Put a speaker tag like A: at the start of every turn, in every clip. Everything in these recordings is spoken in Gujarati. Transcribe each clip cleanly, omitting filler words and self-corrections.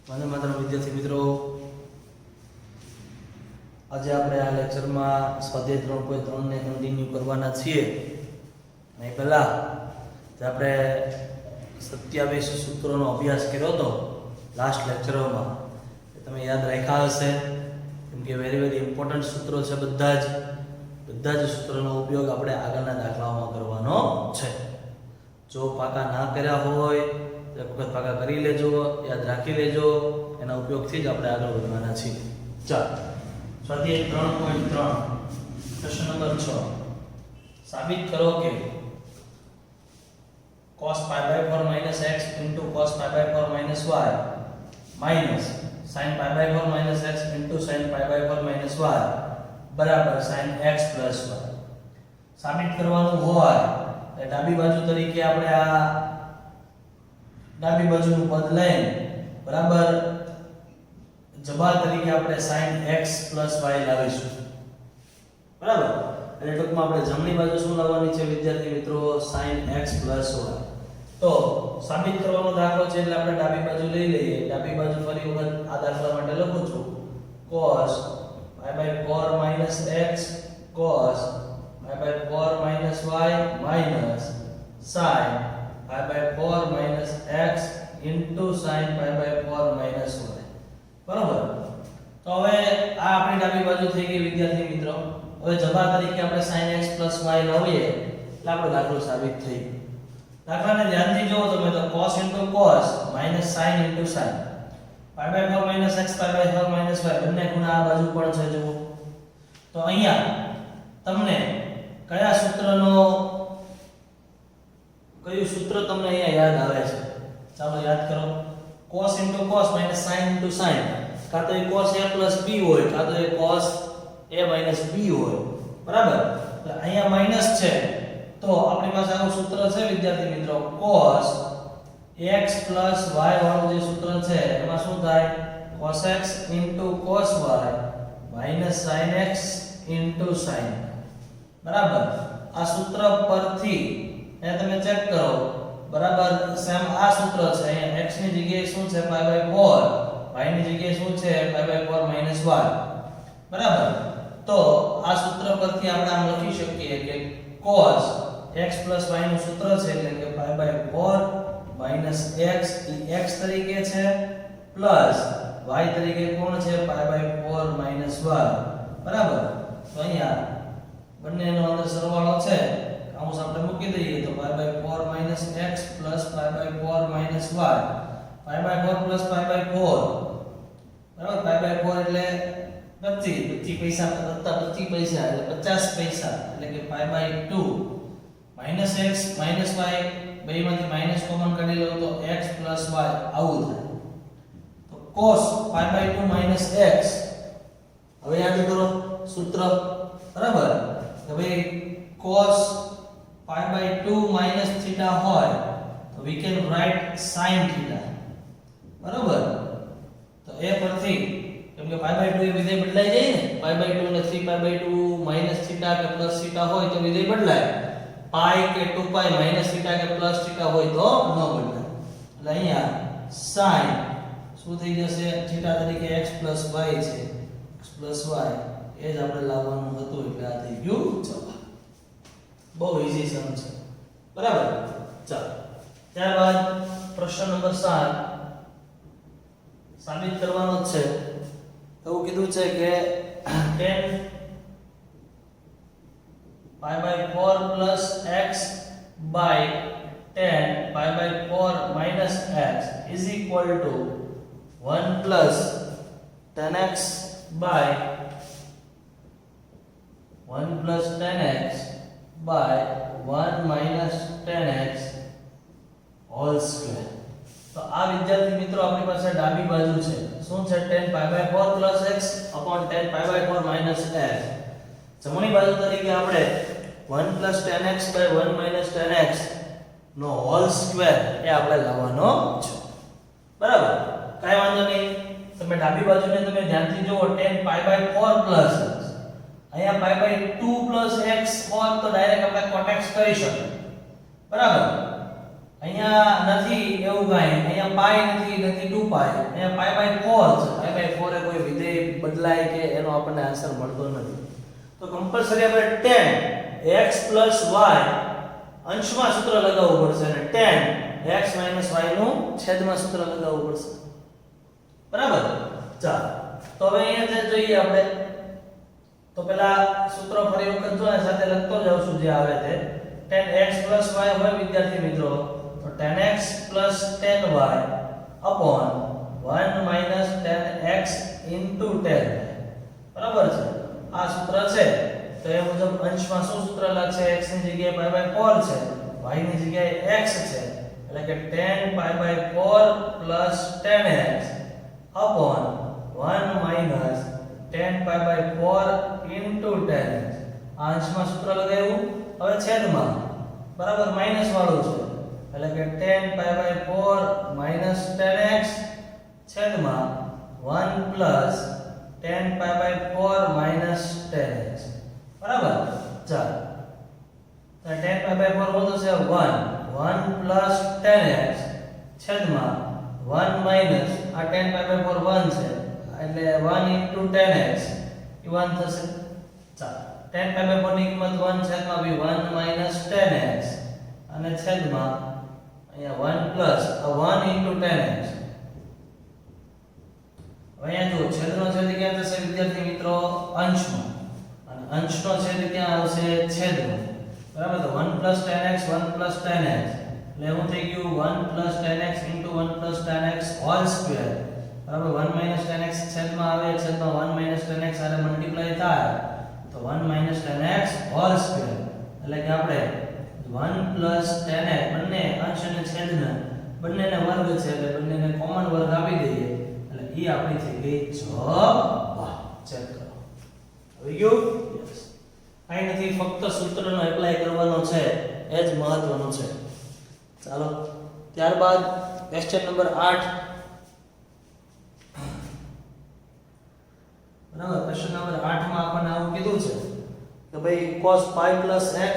A: वंदे मातरम विद्यार्थी मित्रों, आज આપણે આ લેક્ચરમાં સ્વાધ્યાય 3.3 ને કન્ટિન્યુ કરવાના છીએ. અને પહેલા જે આપણે 27 સૂત્રોનો અભ્યાસ કર્યો હતો લાસ્ટ લેક્ચરમાં, એ તમે યાદ રાખ્યા હશે, કેમ કે વેરી ઇમ્પોર્ટન્ટ સૂત્રો છે. બધા જ સૂત્રોનો ઉપયોગ આપણે આગળના દાખલાઓમાં કરવાનો છે. જો પાકા ના કર્યા હોય તો એક વખત પાકા કરી લેજો, યાદ રાખી લેજો, એના ઉપયોગથી જ આપણે આગળ વધવાના છીએ. ચાલો, સ્વાધ્યાય 3.3 પ્રશ્ન નંબર 6. સાબિત કરો કે cos π/4 - x * cos π/4 - y minus sin π/4 - x * sin π/4 - y બરાબર sin x + y. સાબિત કરવાનું હોય એટલે ડાબી બાજુ તરીકે આપણે આ ડાબી બાજુનું પદ લઈને બરાબર જબા તરીકે આપણે sin x + y લાવીશું. બરાબર, એટલે ટૂંકમાં આપણે જમણી બાજુ શું લાવવાની છે વિદ્યાર્થી મિત્રો? sin x + y. તો સાબિત કરવાનો દાખલો છે એટલે આપણે ડાબી બાજુ લઈ લઈએ. ડાબી બાજુ ફરી વખત આ દાખલા માટે લખું છું. cos π/4 - x cos π/4 - y minus sin π/4 - x into sin π/4 - y. બરાબર, તો હવે આ આપણી ડાબી બાજુ થઈ ગઈ વિદ્યાર્થી મિત્રો. હવે જબા તરીકે આપણે sin x + y લાવીએ એટલે આપણો દાખલો સાબિત થઈ ગયો. દાખલાને ધ્યાનથી જોવો તમે તો cos into cos minus sin into sin π/4 - x π/4 - y બંને ખૂણા આ બાજુ પણ છે. જુઓ તો અહીંયા તમને કયું સૂત્ર તમને અહીંયા યાદ આવે છે? ચાલો યાદ કરો. cos into cos minus sin into sin, કાં તો એ cos a plus b હોય, કાં તો એ cos a minus b હોય. બરાબર, તો અહીંયા માઈનસ છે તો આપણી પાસે આનું સૂત્ર છે વિદ્યાર્થી મિત્રો, cos x plus y વાળું જે સૂત્ર છે એમાં શું થાય? cos x into cos y minus sin x into sin. બરાબર, આ સૂત્ર પરથી એ તમે ચેક કરો. બરાબર, સેમ આ સૂત્ર છે. અહીંયા x ની જગ્યાએ શું છે? π/4, y ની જગ્યાએ શું છે? π/4 - y. બરાબર, તો આ સૂત્ર પરથી આપણે આમ લખી શકીએ કે cos x + y નું સૂત્ર છે એટલે કે π/4 - x એ x તરીકે છે પ્લસ y તરીકે કોણ છે? π/4 - y. બરાબર, તો અહીંયા બંનેનો અંદર સરવાળો છે, કાઉન્સ આપણે મૂકી દઈએ તો π/4 - x પ્લસ π/4 - y. π/4 પ્લસ π/4 બરાબર, π/4 એટલે 25 પૈસા વત્તા 25 પૈસા એટલે 50 પૈસા, એટલે કે π/2 - x - y બેમાંથી માઈનસ કોમન કાઢી લો તો x + y આવું થાય. તો cos π/2 - x, હવે યાદ કરો સૂત્ર. બરાબર, હવે cos π/2 - θ હોય તો we can write sin θ. બરાબર, તો એ પરથી કેમ કે π/2 એ વિધેય બદલાઈ જાય ને, π/2 ને 3π/2 - θ કે પ્લસ θ હોય તો વિધેય બદલાય. π કે 2π - θ કે પ્લસ θ હોય તો ન બદલાય. એટલે અહીંયા sin શું થઈ જશે? θ તરીકે x + y છે, x + y એ જ આપણે લાવવાનું હતું એટલે આ થઈ ગયું જવાબ. બહુ ઈઝી સમ છે. બરાબર, ચાલો ત્યારબાદ પ્રશ્ન નંબર 7 સાબિત કરવાનો છે. એવું કીધું છે કે 10 π/4 + x by 10 π/4 - x is equal to 1 + 10x by 1 + 10x by 1 - 10x whole square. તો આ વિદ્યાર્થી મિત્રો આપણી પાસે ડાબી બાજુ છે. શું છે? 10 π/4 + x upon 10 π/4 - x. જમણી બાજુ તરીકે આપણે 1 + 10x by 1 - 10x નો હોલ સ્ક્વેર એ આપણે લાવવાનો છે. બરાબર, કાઈ વાંધો નહીં. તમે ડાબી બાજુને તમે ધ્યાનથી જુઓ. 10 π/4 + x, અહીંયા π/2 + x હોત તો ડાયરેક્ટ આપણે cot x કરી શકીએ. બરાબર, અહીંયા નથી એવું કાંઈ, અહીંયા પાઈ નથી 2 પાઈ, અહીંયા પાઈ બાય 4 છે. પાઈ બાય 4 એ કોઈ વિધેય બદલાય કે એનો આપણને આન્સર મળતો નથી. તો કમ્પલસરી આપણે tan x y અંશમાં સૂત્ર લગાવવું પડશે અને tan x y નું છેદમાં સૂત્ર લગાવવું પડશે. બરાબર. ચાલો તો હવે અહીંયા જોઈએ આપણે. તો પેલા સૂત્ર ફરી વખત જો સાથે લખતો જાઉં છું જે આવે તે. tan x y હોય વિદ્યાર્થી મિત્રો, તો tan x tan y upon 1 minus tan x into tan y. બરાબર છે. આ સૂત્ર છે તો એ મુજબ અંશમાં શું સૂત્ર લાગશે? x ની જગ્યાએ pi by 4 છે, y ની જગ્યાએ x છે, એટલે કે tan pi by 4 plus tan x upon 1 minus tan pi by 4 into tan x. આ અંશમાં સૂત્ર લગાવ્યું. હવે છેદમાં બરાબર માઈનસ વાળું છે, એટલે કે tan pi by 4 minus tan x છેદમાં 1 plus tan pi by 4 minus tan x. બરાબર. ચાલો તો tan pi by 4 હોતો છે 1 plus tan x છેદમાં 1 minus આ tan pi by 4 1 છે એટલે 1 into tan x એ 1 થશે. ચાલો tan pi by 4 ની કિંમત 1 છેદમાં 1 minus tan x અને છેદમાં અહીંયા 1 plus આ 1 into tan x. હવે અહીંયા જો છેદનો છેદ ક્યાં થશે વિદ્યાર્થી મિત્રો? અંશમાં. અને અંશનો છેદ ક્યાં આવશે? છેદમાં. બરાબર. તો 1 plus tan x 1 plus tan x એટલે શું થઈ ગયું? 1 plus tan x into 1 plus tan x whole square. બરાબર. 1 minus tan x છેદમાં આવે, છેદમાં 1 minus tan x સાથે મલ્ટીપ્લાય થાય તો 1 minus tan x whole square. એટલે કે આપણે 1 plus tan x બંને અંશ અને છેદના બંનેને વર્ગ છે એટલે બંનેને કોમન વર્ગ આપી દઈએ એટલે એ આપણી થઈ ગઈ જવાબ. ચેક કરો. આવી ગયું? યસ. કાઈ નથી, ફક્ત સૂત્રનો એપ્લાય કરવાનો છે એ જ મહત્વનું છે. ચાલો ત્યારબાદ ક્વેશ્ચન નંબર 8. બરાબર. ક્વેશ્ચન નંબર 8 માં આપણને આવું કીધું છે કે ભાઈ cos pi plus x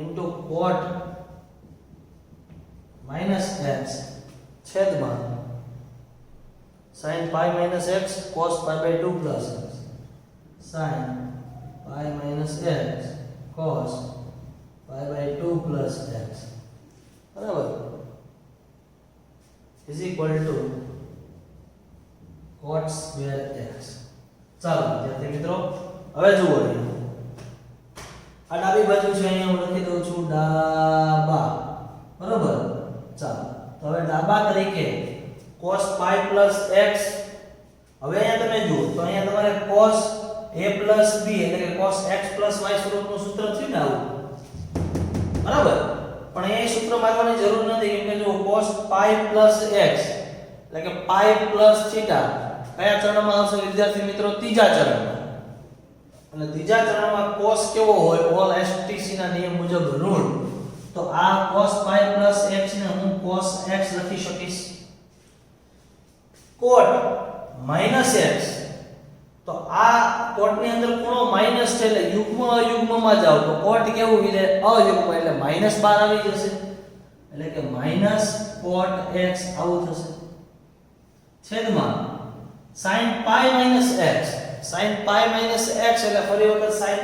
A: into cot minus x છેદમાં sin pi minus x cos pi by 2 plus x sin pi minus x cos pi by 2 plus x બરાબર is equal to cot square x. ચાલો વિદ્યાર્થી મિત્રો હવે જુઓ આ ડાબી બાજુ છે, અહીંયા હું લખી દઉં છું ડાબા. બરાબર. ચાલો તો હવે ડાબા તરીકે cos pi plus x. હવે અહીંયા તમે જુઓ તો અહીંયા તમારે cos a plus b એટલે કે cos x plus y સ્વરૂપનું સૂત્ર થયું ને આવું. બરાબર. પણ અહીંયા સૂત્ર મારવાની જરૂર નથી કેમ કે જો cos pi plus x એટલે કે pi plus theta કયા ચરણમાં આવશે વિદ્યાર્થી મિત્રો? ત્રીજા ચરણમાં. અને ત્રીજા ચરણમાં cos કેવો હોય? ઓલ STC ના નિયમ મુજબ ઋણ. તો આ cos pi plus x ને હું cos x લખી શકીશ. cot minus x તો આ cot ની અંદર ખૂણો માઈનસ છે એટલે યુગ્મ અયુગ્મમાં જાવ તો cot કેવું વિધે? અયુગ્મ એટલે માઈનસ 12 આવી જશે એટલે કે માઈનસ cot x આવું થશે. છેદમાં sin pi minus x sin pi minus x એટલે ફરી વખત sin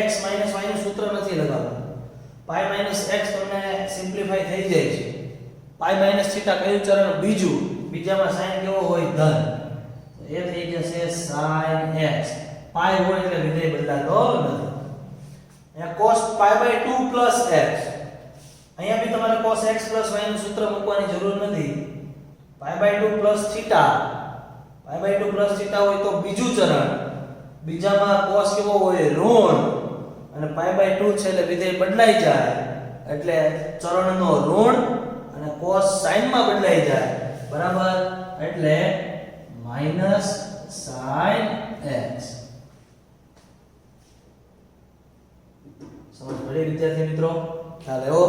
A: x minus y નું સૂત્ર નથી લગાવવાનું. pi minus x તમને સિમ્પ્લિફાઈ થઈ જાય છે. pi minus theta કયું ચરણ? બીજું. બીજામાં sin કેવો હોય? ધન. તો એ થઈ જશે sin x. pi હોય એટલે વિધેય બદલાતો નથી. અહીંયા cos pi by 2 plus x. અહીંયા બી તમારે cos x plus y નું સૂત્ર મૂકવાની જરૂર નથી. pi by 2 plus theta pi by 2 plus theta હોય તો બીજું ચરણ. બીજામાં cos કેવો હોય? ઋણ. અને pi by 2 છે એટલે વિધેય બદલાઈ જાય એટલે ચરણનો ઋણ અને cos sin માં બદલાઈ જાય. બરાબર. એટલે minus sin x. સમજ પડી વિદ્યાર્થી મિત્રો? ખ્યાલ આવ્યો?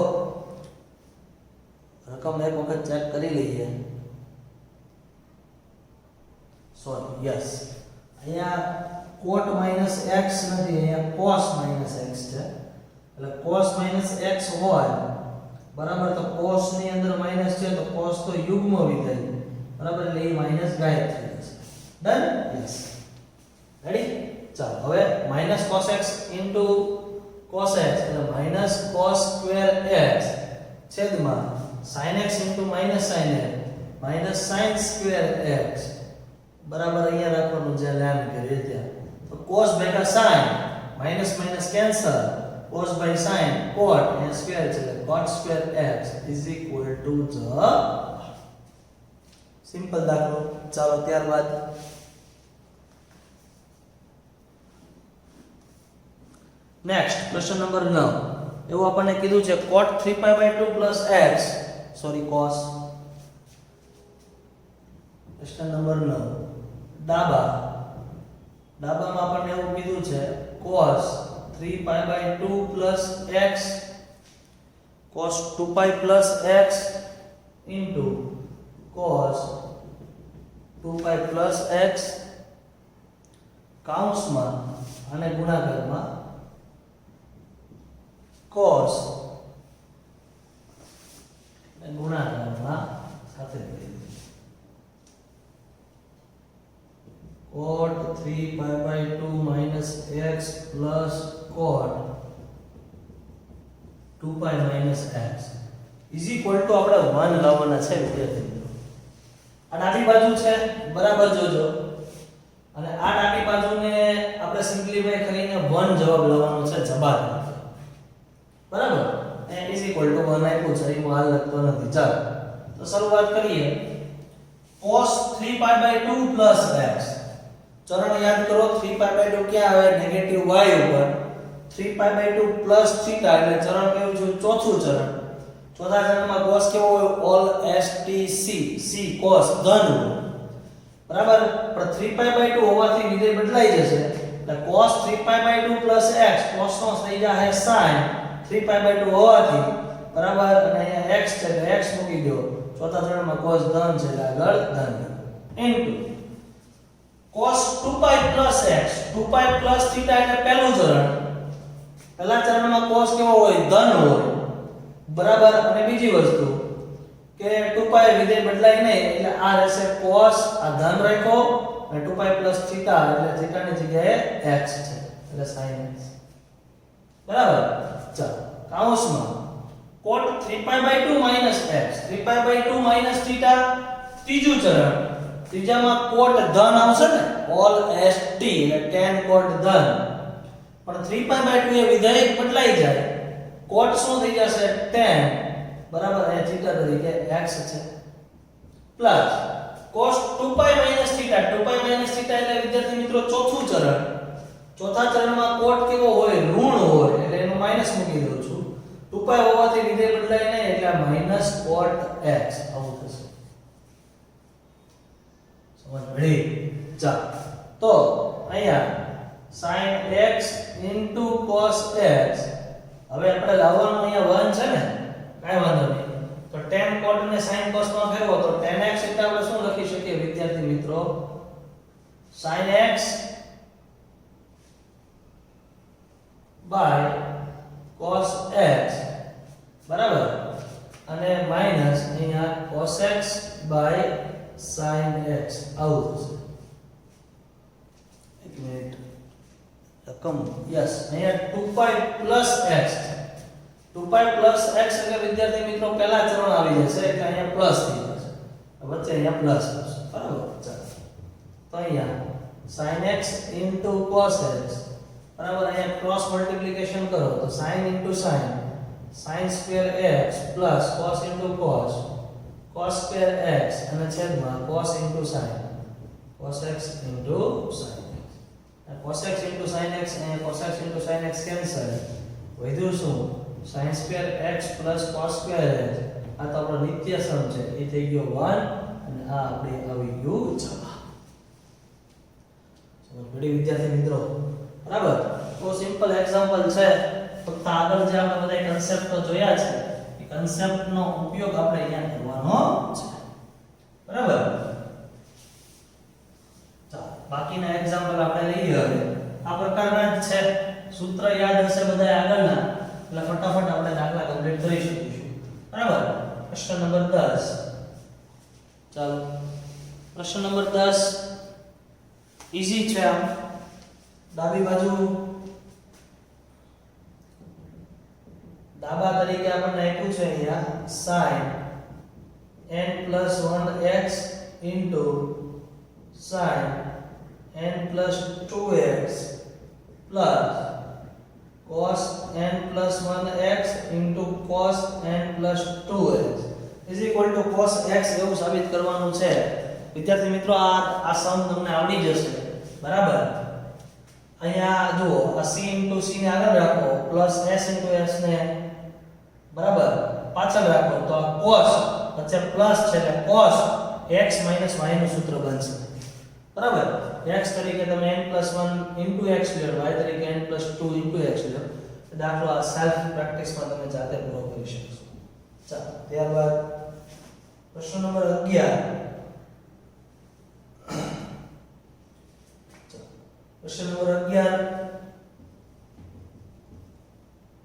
A: રકમ એક વખત ચેક કરી લઈએ. Sorry yes. અહીંયા cot માઈનસ x નથી, અહીંયા cos માઈનસ x છે. એટલે cos માઈનસ x હોય બરાબર, તો cos ની અંદર માઈનસ છે તો cos તો યુગ્મ વિધેય બરાબર, એટલે એ માઈનસ ગાયબ થઈ જશે. ડન? યસ. રેડી? ચાલો હવે minus cos x into cos x એટલે માઈનસ cos સ્ક્વેર x છેદમાં sin x into minus sin x minus sin square x બરાબર, અહીંયા રાખવાનું જે લાઈન કરીએ ત્યાં. તો cos ભેગા sin minus minus cancel, cos by sin cot અને સ્ક્વેર છે એટલે cot square x is equal to the simple દાખલો. ચાલો ત્યારબાદ નેક્સ્ટ ક્વેશ્ચન નંબર 9. એવું આપણને કીધું છે cot 3π/2 plus x sorry cos. Question number 9 ડાબામાં આપણને એવું કીધું છે cos 3π/2 plus x cos 2π plus x into cos 2π plus x કૌંસમાં અને ગુણાકારમાં cos અને ગુણાકારમાં સાથે કરી cot 3π/2 minus x plus cot 2π minus x is equal to આપણે 1 લાવવાના છે વિદ્યાર્થી મિત્રો. આ ડાબી બાજુ છે બરાબર જોજો, અને આ ડાબી બાજુને આપણે સિમ્પ્લિફાય કરીને 1 જવાબ લાવવાનો છે જવાબ બરાબર. એ is equal to 1 આપ્યું છે, એ હાલ લખતો નથી. ચાલો તો શરૂઆત કરીએ. cos 3π/2 plus x ચરણ યાદ કરો, 3π/2 ક્યાં આવે? નેગેટિવ y ઉપર. 3π/2 plus થીટા એટલે ચરણ કયું છે? ચોથું ચરણ. ચોથા ચરણમાં cos કેવો હોય? all stc c cos ધન બરાબર. પણ 3π/2 હોવાથી વિધેય બદલાઈ જશે એટલે cos 3π/2 plus x cos નો થઈ જાય sin 3π/2 હોવાથી બરાબર, અને અહીંયા x છે તો x મૂકી દો. ચોથા ચરણમાં cos ધન છે એટલે આગળ ધન into cos 2π plus x 2π plus theta એટલે પહેલું ચરણ. પહેલા ચરણમાં cos કેવો હોય? ધન હોય બરાબર. અને બીજી વસ્તુ કે 2π વિધેય બદલાય નહીં એટલે આ રહેશે cos, આ ધન રાખ્યો અને 2π plus થીટા એટલે થીટાની જગ્યાએ x છે એટલે sin x બરાબર. ચાલો કૌંસમાં cot 3π/2 minus x 3π/2 minus theta ત્રીજું ચરણ. ત્રીજામાં cot ધન આવશે ને, all st એટલે tan cot ધન. પણ 3π/2 એ વિધેય બદલાઈ જાય, cot શું થઈ જશે? tan બરાબર, અને થીટા તરીકે x છે plus cos 2π minus theta 2π minus theta એટલે વિદ્યાર્થી મિત્રો ચોથું ચરણ. ચોથા ચરણમાં cot કેવો હોય? ઋણ હોય એટલે એનું માઈનસ મૂકી દઉં છું. 2π હોવાથી વિધેય બદલાય નહીં એટલે માઈનસ cot x આવું થશે. સમજ પડી? ચાલો તો અહીંયા sin x into cos x હવે આપણે લાવવાનું અહીંયા 1 છે ને, કાઈ વાંધો નહીં. તો tan cot ને sin cos માં ફેરવો તો tan x એટલે આપણે શું લખી શકીએ વિદ્યાર્થી મિત્રો? sin x by cos x બરાબર, અને માઈનસ અહીંયા cos x by sin x આવું થશે. એક મિનિટ રકમ યસ, અહીંયા 2π plus x 2π plus x એટલે વિદ્યાર્થી મિત્રો પહેલા ચરણ આવી જશે એટલે અહીંયા પ્લસ થઈ જશે, વચ્ચે અહીંયા પ્લસ આવશે બરાબર. ચાલો તો અહીંયા sin x into cos x બરાબર, અહીંયા ક્રોસ મલ્ટીપ્લિકેશન કરો તો sin into sin sin square x plus cos into cos cos square x અને છેદમાં cos into sin cos x into sin x. cos x into sin x અને cos x into sin x cancel, વધ્યું શું? sin square x plus cos square x. આ તો આપણો નિત્ય સમ છે, એ થઈ ગયો 1 અને આ આપણે આવી ગયું જવાબ. સમજ પડી વિદ્યાર્થી મિત્રો? બરાબર. તો સિમ્પલ એક્ઝામ્પલ છે, ફક્ત આગળ જે આપણે બધા કન્સેપ્ટ જોયા છે એ કન્સેપ્ટનો ઉપયોગ આપણે અહીંયા કરવાનો છે બરાબર. ચાલો બાકીના એક્ઝામ્પલ આપણે લઈએ હવે. આ પ્રકારના જ છે સૂત્ર યાદ હશે બધા આગળના એટલે ફટાફટ આપણે દાખલા કમ્પ્લીટ કરી શકીશું બરાબર પ્રશ્ન નંબર 10 ચાલો પ્રશ્ન નંબર 10 ઈઝી છે આમ ડાબી બાજુ ડાબા તરીકે આપણને આપ્યું છે અહીંયા sin n + 1x sin n + 2x cos n + 1x cos n + 2x cos x એવું સાબિત કરવાનું છે વિદ્યાર્થી મિત્રો આ સમ તમને આવડી જશે બરાબર અહીંયા જુઓ આ c * c ને આગળ રાખો પ્લસ s * s ને બરાબર પાછળ રાખો તો આ cos વચ્ચે પ્લસ છે એટલે cos x - y નું સૂત્ર બનશે બરાબર x તરીકે તમે n + 1 x લ્યો y તરીકે n + 2 x લ્યો દાખલો આ સેલ્ફ પ્રેક્ટિસ માં તમે જાતે પૂરો કરી શકશો ચાલો ત્યારબાદ પ્રશ્ન નંબર 11 પ્રશ્ન નંબર 11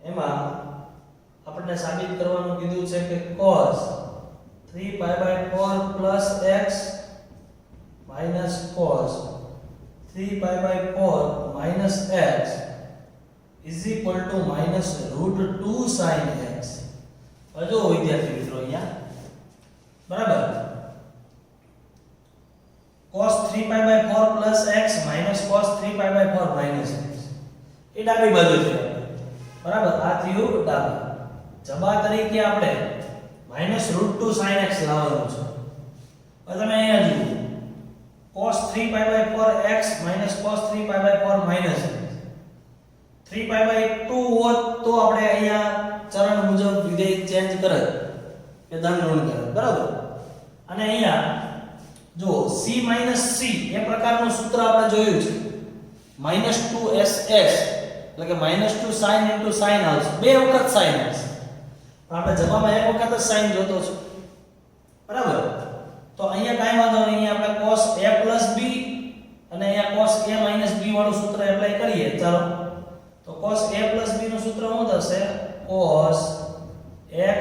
A: એમાં આપણને સાબિત કરવાનું કીધું છે કે cos 3π/4 x cos 3π/4 x -√2 sin x જો વિદ્યાર્થી મિત્રો અહીંયા બરાબર cos 3π/4 x cos 3π/4 x એ ડાબી બાજુ છે બરાબર આ થયું ડાબી જબા તરીકે આપણે -√2 sin x લાવવાનું છે હવે તમે અહીંયા જુઓ cos 3π/4 x cos 3π/4 x 3π/2 હોત તો આપણે અહીંયા ચરણ મુજબ વિધેય ચેન્જ કરત કે ધન ઋણ કરત બરાબર અને અહીંયા જો c - c એ પ્રકારનું સૂત્ર આપણે જોયું છે -2ss એટલે કે -2 sin * sin આવશે બે વખત sin આવશે પણ આપણે જવાબમાં એક વખત જ sin જોતો છે બરાબર તો અહીંયા કાઈ વાંધો નહીં અહીંયા આપણે cos a + b અને અહીંયા cos a - b વાળું સૂત્ર એપ્લાય કરીએ ચાલો તો cos a + b નું સૂત્ર શું થશે cos x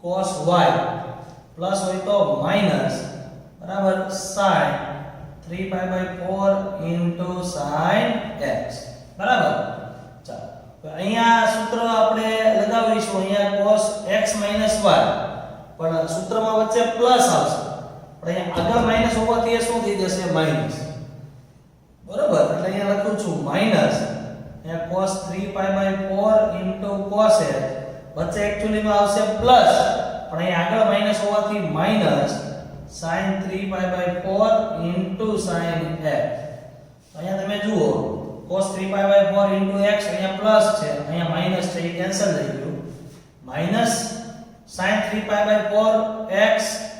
A: cos y plus હોય તો માઈનસ બરાબર sin 3π/4 sin x બરાબર ચાલો તો અહીંયા સૂત્ર આપણે લગાવીશું અહીંયા cos x - y પણ સૂત્રમાં વચ્ચે પ્લસ આવશે પણ અહીંયા આગળ માઈનસ હોવાથી એ શું થઈ જશે માઈનસ બરાબર એટલે અહીંયા લખું છું માઈનસ અહીંયા cos 3π/4 cos x વચ્ચે એક્ચ્યુઅલીમાં આવશે પ્લસ પણ અહીં આગળ માઈનસ હોવાથી માઈનસ sin 3π/4 sin x અહીંયા તમે જુઓ cos 3π/4 x અહીંયા પ્લસ છે અહીંયા માઈનસ છે એ કેન્સલ થઈ ગયું minus sin 3π/4 x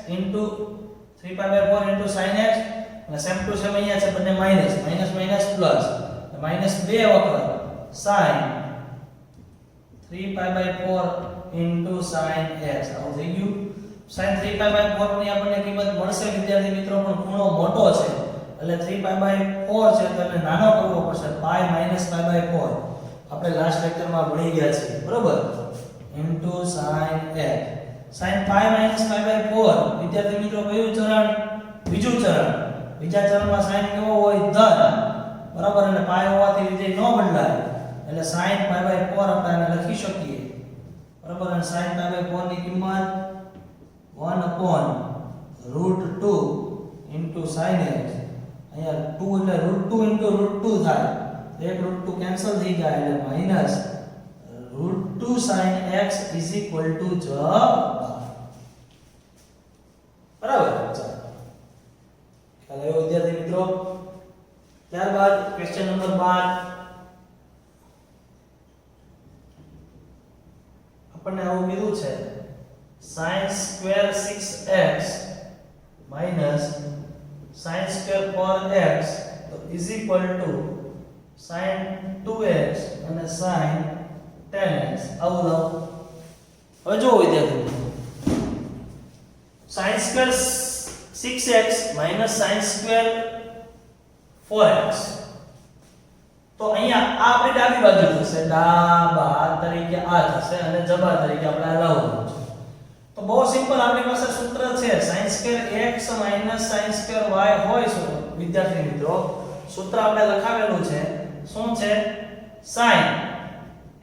A: 3π/4 sin x અને સેમ ટુ સેમ અહીંયા છે બંને માઈનસ પ્લસ માઈનસ બે વખત sin 3π/4 sin x આવું થઈ ગયું sin 3π/4 ની આપણને કિંમત મળશે વિદ્યાર્થી મિત્રો પણ ખૂણો મોટો છે એટલે 3π/4 છે તો એને નાનો કરવો પડશે π - π/4 આપણે લાસ્ટ લેક્ચરમાં ભણી ગયા છીએ બરોબર sin x sin π - π/4 વિદ્યાર્થી મિત્રો કયું ચરણ બીજું ચરણ બીજા ચરણમાં sin કેવો હોય ધન બરાબર અને π હોવાથી વિધેય ન બદલાય એટલે sin π/4 આપણે આને લખી શકીએ બરાબર અને sin π/4 ની કિંમત 1/√2 sin x અહીંયા 2 એટલે √2 થાય એક √2 કેન્સલ થઈ જાય એટલે માઈનસ √2 sin x જવાબ બરાબર ચાલો ખ્યાલ આવ્યો વિદ્યાર્થી મિત્રો ત્યારબાદ ક્વેશ્ચન નંબર 12 આપણને આવું કીધું છે sin square 6x minus sin square 4x તો sin 2x અને sin 10x આવું લાવો હવે જો વિદ્યાર્થી sin square 6x minus sin square 4x તો અહીંયા આ આપણી ડાબી બાજુ થશે, ડાબા તરીકે આ થશે અને જબા તરીકે આપણે આ લાવવાનું છે. તો બહુ સિમ્પલ, આપણી પાસે સૂત્ર છે sin² x sin² y હોય છે વિદ્યાર્થી મિત્રો. સૂત્ર આપણે લખાવેલું છે, શું છે? sin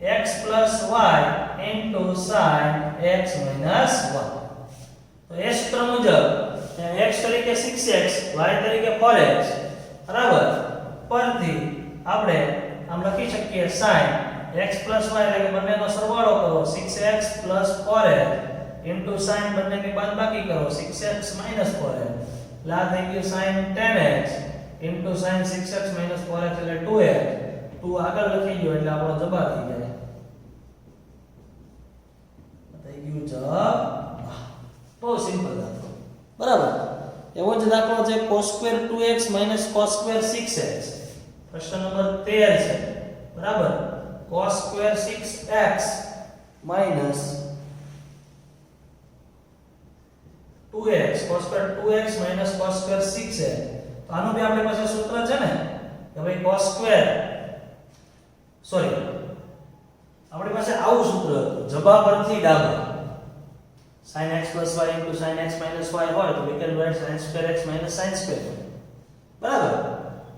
A: x y sin x y. તો એ સૂત્ર મુજબ x તરીકે 6x y તરીકે 4x બરાબર, પરથી આપણે આમ લખી શકીએ sin x y એટલે કે બંનેનો સરવાળો કરો 6x 4x sin બંનેની બાદબાકી કરો 6x 4x એટલે આ થઈ ગયું sin 10x sin 6x 4x એટલે 2x. 2 આગળ લખી ગયો એટલે આપણો જવાબ થઈ જાય, થઈ ગયું જવાબ. બહુ સિમ્પલ દાખલો બરાબર. એવો જ દાખલો છે cos² 2x cos² 6x. પ્રશ્ન નંબર 13 છે બરાબર. cos² 6x 2x cos² 2x cos² 6x. તો આનું બી આપણી પાસે સૂત્ર છે ને કે ભાઈ cos² સોરી આપણી પાસે આવું સૂત્ર હતું, જબા પરથી ડાબા sin x y sin x y હોય તો we can write sin² x sin², બરાબર.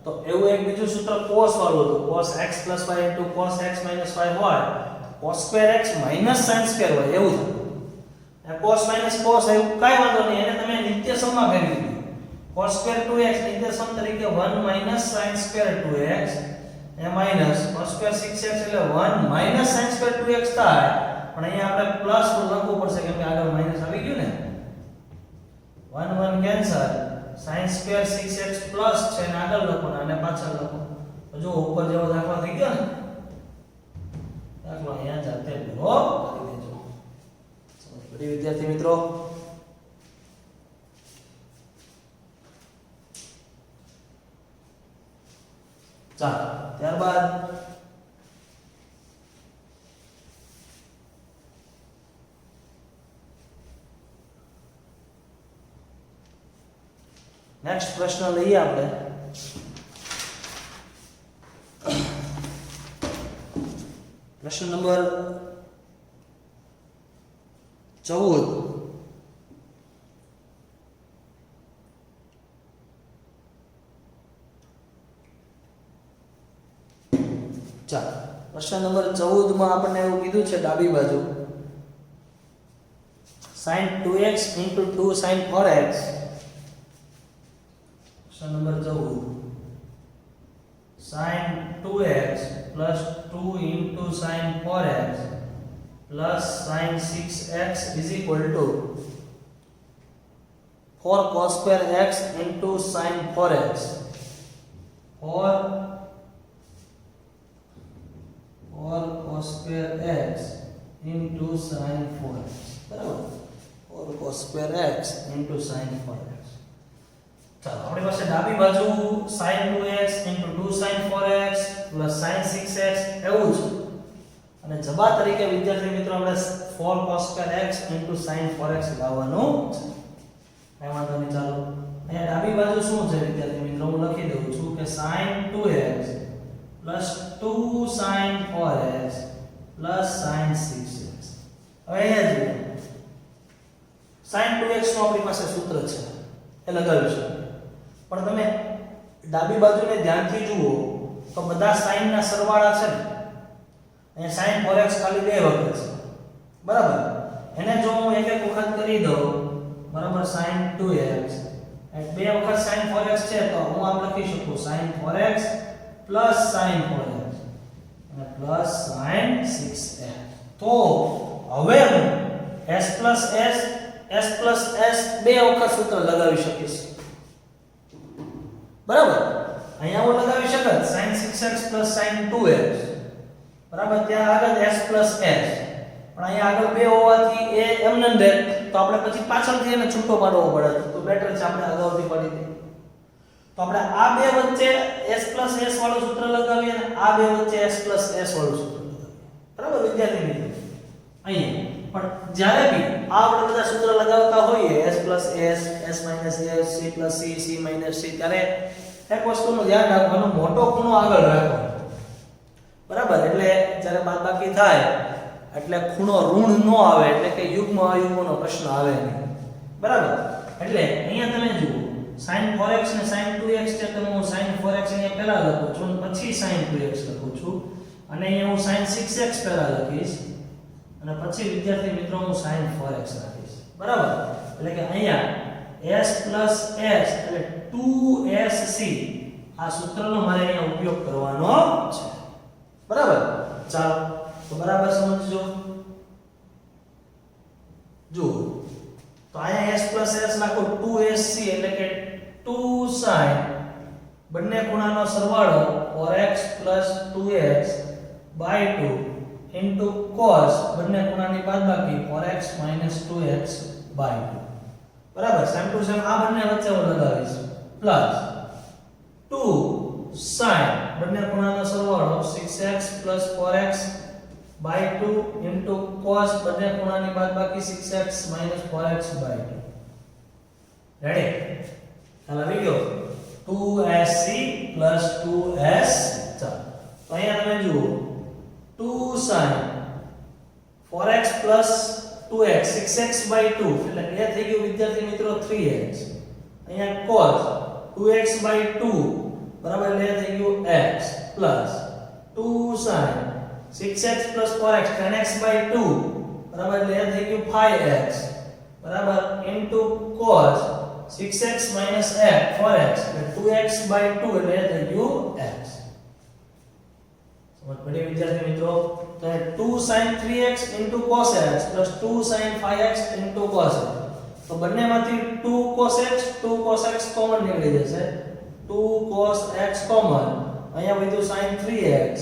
A: તો એવું એક બીજું સૂત્ર cos વાળું હતું, cos x y cos x y હોય cos² x sin² હોય એવું થતું. cos cos એવું કાઈ વાંધો નહીં, એને તમે નિત્ય સમમાં કરી દીધું. cos² 2x નિત્ય સમ તરીકે 1 sin² 2x એ cos² 6x એટલે 1 sin² 2x થાય. પણ અહીંયા આપણે પ્લસ લખવું પડશે કેમ કે આગળ માઈનસ આવી ગયું ને. 1 કેન્સલ, sin² 6x પ્લસ છે ને આગળ લખો અને પાછળ લખો. તો જો ઉપર જેવો દાખલો થઈ ગયો ને, દાખલો અહીંયા જાતે પૂરો કરી દેજો. બધી વિદ્યાર્થી મિત્રો ચાલો ત્યારબાદ નેક્સ્ટ પ્રશ્ન લઈએ આપણે. પ્રશ્ન નંબર 14. ચાલો પ્રશ્ન નંબર 14 માં આપણને એવું કીધું છે ડાબી બાજુ sin 2x 2 sin 4x. પ્રશ્ન number 14 sin 2x 2 sin 4x sin 6x is equal to 4 cos² x sin 4x. 4 cos² x sin 4x બરાબર. 4 cos² x sin 4x. ચાલો આપણી પાસે ડાબી બાજુ sin 2x 2 sin 4x sin 6x એવું છે અને જબા તરીકે વિદ્યાર્થી મિત્રો આપણે 4 cos² x sin 4x લાવવાનું છે. કઈ વાંધો નહીં. ચાલો અહીંયા ડાબી બાજુ શું છે વિદ્યાર્થી મિત્રો, હું લખી દઉં છું કે sin 2x 2 sin 4x sin 6x. હવે અહીંયા જોઈએ sin 2x નું આપણી પાસે સૂત્ર છે એ લગાવીશું, પણ તમે ડાબી બાજુને ધ્યાનથી જુઓ તો બધા sin ના સરવાળા છે ને. અહીંયા sin 4x ખાલી બે વખત છે બરાબર. એને જો હું એક એક વખત કરી દઉં બરાબર sin 2x બે વખત sin 4x છે તો હું આમ લખી શકું sin 4x sin 4x અને sin 6x. તો હવે હું s બે વખત સૂત્ર લગાવી શકીશ બરાબર. અહીંયા હું લગાવી શકત sin 6x sin 2x બરાબર. ત્યાં આગળ s પણ અહીંયા આગળ બે હોવાથી એ એમને રહે તો આપણે પછી પાછળથી એને છૂટો પાડવો પડે તો બેટર છે આપણે અગાઉથી પાડી દઈએ. તો આપણે આ બે વચ્ચે s વાળું સૂત્ર લગાવીએ અને આ બે વચ્ચે s વાળું સૂત્ર લગાવીએ બરાબર વિદ્યાર્થી મિત્રો. અહીંયા પણ જ્યારે બી આ આપણે બધા સૂત્ર લગાવતા હોઈએ s s c c ત્યારે એક વસ્તુનું ધ્યાન રાખવાનું, મોટો ખૂણો આગળ રાખવાનો. બરાબર, એટલે જ્યારે બાદબાકી થાય એટલે ખૂણો ઋણ ન આવે, એટલે કે યુગ્મ અયુગ્મનો પ્રશ્ન આવે નહીં. બરાબર, એટલે અહીંયા તમે જુઓ sin 4x ને sin 2x છે, તો હું sin 4x અહીંયા પહેલા લખું છું અને પછી sin 2x લખું છું, અને અહીંયા હું sin 6x પહેલા લખીશ અને પછી વિદ્યાર્થી મિત્રો હું sin 4x લખીશ. બરાબર, એટલે કે અહીંયા s plus s એટલે 2sc આ સૂત્રનો મારે અહીંયા ઉપયોગ કરવાનો છે. બરાબર, ચાલો તો બરાબર સમજજો. જુઓ તો અહીંયા s plus s નાખો 2sc એટલે કે 2 sin બંને ખૂણાનો સરવાળો 4x plus 2x by 2 into cos બંને ખૂણાની બાદબાકી 4x minus 2x by 2. બરાબર, same to same આ બંને વચ્ચે હું લગાવીશ પ્લસ 2 sin બંને ખૂણાનો સરવાળો 6x plus 4x by 2 into cos બંને ખૂણાની બાદબાકી 6x minus 4x by 2. Ready? ચાલો આવી ગયો 2sc plus 2s. ચાલો તો અહીંયા તમે જુઓ 2 sin 4x plus 2x 6x by 2 એટલે એ થઈ ગયું વિદ્યાર્થી મિત્રો 3x. અહીંયા cos 2x by 2 બરાબર એટલે એ થઈ ગયું x plus 2 sin 6x plus 4x 10x by 2 બરાબર એટલે એ થઈ ગયું 5x બરાબર into cos 6x minus x 4x એટલે 2x by 2 એટલે એ થઈ ગયું x. સમજ પડી વિદ્યાર્થી મિત્રો? તો 2 sin 3x into cos x plus 2 sin 5x into cos x, તો બંનેમાંથી 2 cos x 2 cos x common નીકળી જશે, 2 cos x કોમન, અહીંયા વધ્યું sin 3x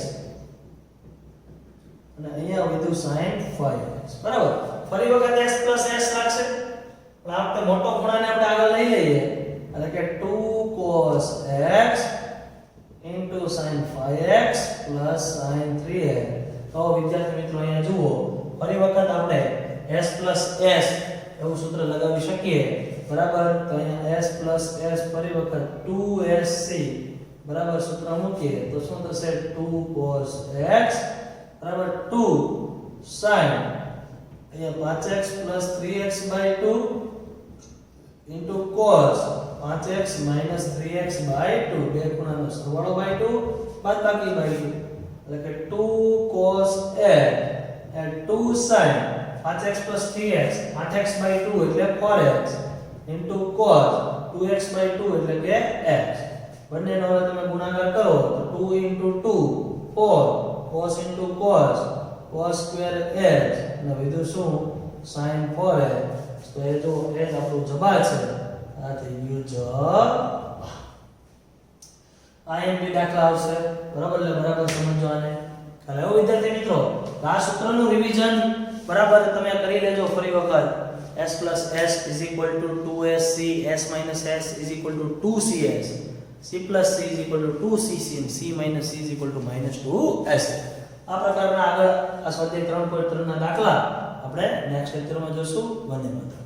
A: અને અહીંયા વધ્યું sin 5x. બરાબર, ફરી વખત x plus s રાખશે પણ આ વખતે મોટો ખૂણાને આપણે આગળ લઈ લઈએ એટલે કે 2 cos x into sin 5x plus sin 3x. તો વિદ્યાર્થી મિત્રો અહીંયા જુઓ ફરી વખત આપણે s plus s એવું સૂત્ર લગાવી શકીએ. બરાબર, તો અહીંયા s plus s ફરી વખત 2sc બરાબર સૂત્ર મૂકીએ તો શું થશે 2 cos x બરાબર 2 sin અહીંયા 5x plus 3x by 2 into cos 5x minus 3x by 2 બે ખૂણાનો સરવાળો by 2 બાદબાકી by 2 એટલે કે 2 cos x and 2 sin 5x plus 3x 8x by 2 એટલે 4x into cos 2x by 2 એટલે કે x. બંનેનો હવે તમે ગુણાકાર કરો તો 2 into 2 4 cos into cos cos square x અને વિધું શું sin 4x. તો એ જો એ આપણું જવાબ છે, આ થઈ ગયું જવાબ. IMP દાખલા આવશે બરાબર, એટલે બરાબર સમજો આને. હવે વિદ્યાર્થી મિત્રો આ સૂત્રનું રિવિઝન બરાબર તમે કરી લેજો ફરી વખત. s plus s is equal to 2sc, s minus s is equal to 2cs, c plus c is equal to 2cc and c minus c is equal to minus 2s. આ પ્રકારના આગળ આ સ્વાધ્યાય 3.3 ના દાખલા આપણે નેક્સ્ટ લેક્ચરમાં જોશું. વંદે માતરમ.